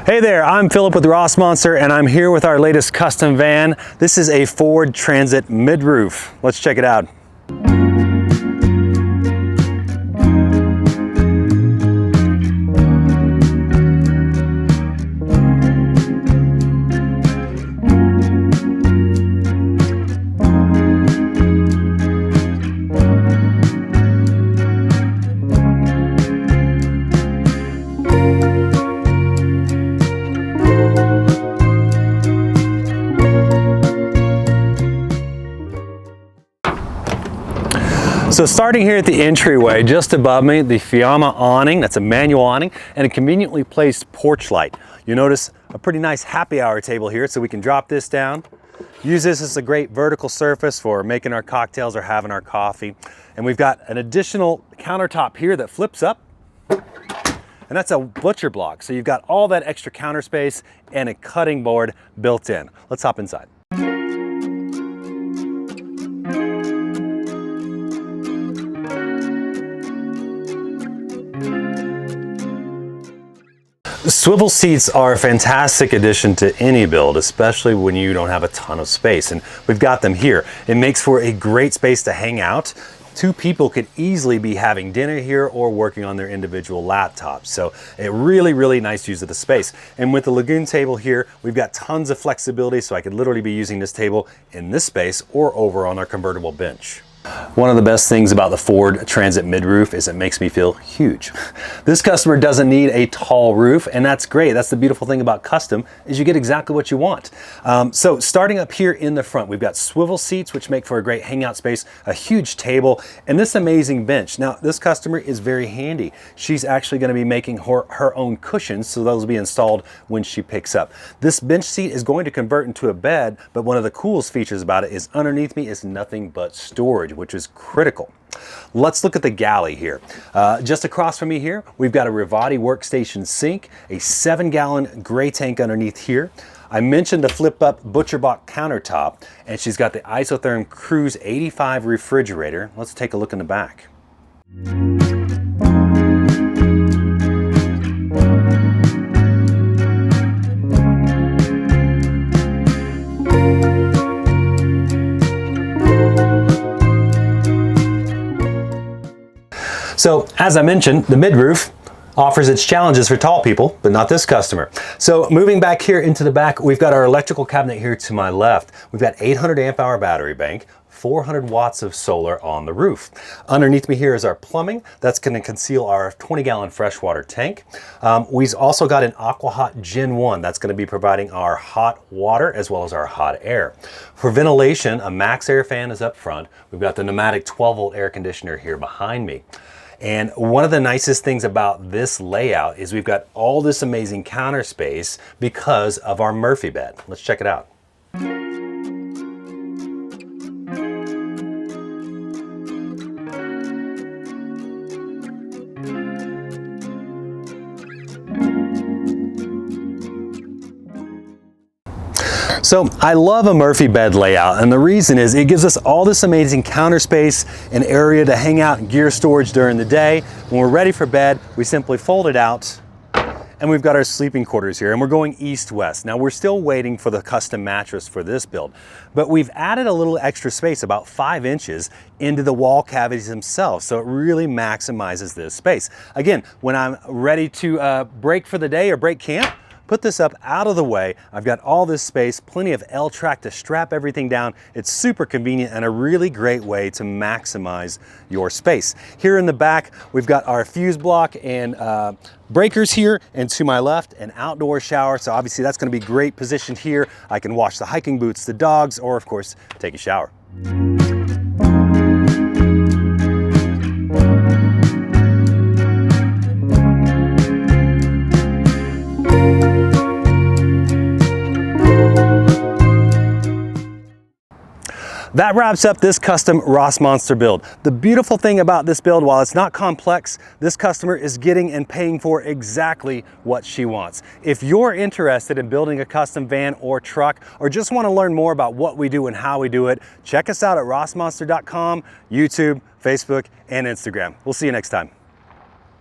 Hey there, I'm Philip with Rossmönster and I'm here with our latest custom van. This is a Ford Transit mid-roof. Let's check it out. So starting here at the entryway, just above me, the Fiamma awning, that's a manual awning, and a conveniently placed porch light. You notice a pretty nice happy hour table here, so we can drop this down. Use this as a great vertical surface for making our cocktails or having our coffee. And we've got an additional countertop here that flips up, and that's a butcher block. So you've got all that extra counter space and a cutting board built in. Let's hop inside. Swivel seats are a fantastic addition to any build, especially when you don't have a ton of space, and we've got them here. It makes for a great space to hang out. Two people could easily be having dinner here or working on their individual laptops. So a really nice use of the space. And with the Lagoon table here, we've got tons of flexibility, so I could literally be using this table in this space or over on our convertible bench. One of the best things about the Ford Transit mid-roof is it makes me feel huge. This customer doesn't need a tall roof, and that's great. That's the beautiful thing about custom, is you get exactly what you want. So starting up here in the front, we've got swivel seats, which make for a great hangout space, a huge table, and this amazing bench. Now, this customer is very handy. She's actually going to be making her own cushions, so those will be installed when she picks up. This bench seat is going to convert into a bed, but one of the coolest features about it is underneath me is nothing but storage, which is critical. Let's look at the galley here. Just across from me here, we've got a Rivati workstation sink, a 7-gallon gray tank underneath here. I mentioned the flip-up butcher block countertop, and she's got the Isotherm Cruise 85 refrigerator. Let's take a look in the back. So as I mentioned, the mid-roof offers its challenges for tall people, but not this customer. So moving back here into the back, we've got our electrical cabinet here to my left. We've got 800 amp hour battery bank, 400 watts of solar on the roof. Underneath me here is our plumbing. That's going to conceal our 20-gallon freshwater tank. We've also got an AquaHot Gen 1. That's going to be providing our hot water as well as our hot air. For ventilation, a max air fan is up front. We've got the pneumatic 12-volt air conditioner here behind me. And one of the nicest things about this layout is we've got all this amazing counter space because of our Murphy bed. Let's check it out. So I love a Murphy bed layout, and the reason is it gives us all this amazing counter space, an area to hang out and gear storage during the day. When we're ready for bed, we simply fold it out, and we've got our sleeping quarters here, and we're going east-west. Now we're still waiting for the custom mattress for this build, but we've added a little extra space, about 5 inches, into the wall cavities themselves, so it really maximizes this space. Again, when I'm ready to break for the day or break camp, put this up out of the way. I've got all this space, plenty of L-track to strap everything down. It's super convenient and a really great way to maximize your space. Here in the back, we've got our fuse block and breakers here, and to my left, an outdoor shower. So obviously that's going to be great positioned here. I can wash the hiking boots, the dogs, or of course, take a shower. That wraps up this custom Rossmönster build. The beautiful thing about this build, while it's not complex, this customer is getting and paying for exactly what she wants. If you're interested in building a custom van or truck, or just want to learn more about what we do and how we do it, check us out at rossmonster.com, YouTube, Facebook, and Instagram. We'll see you next time.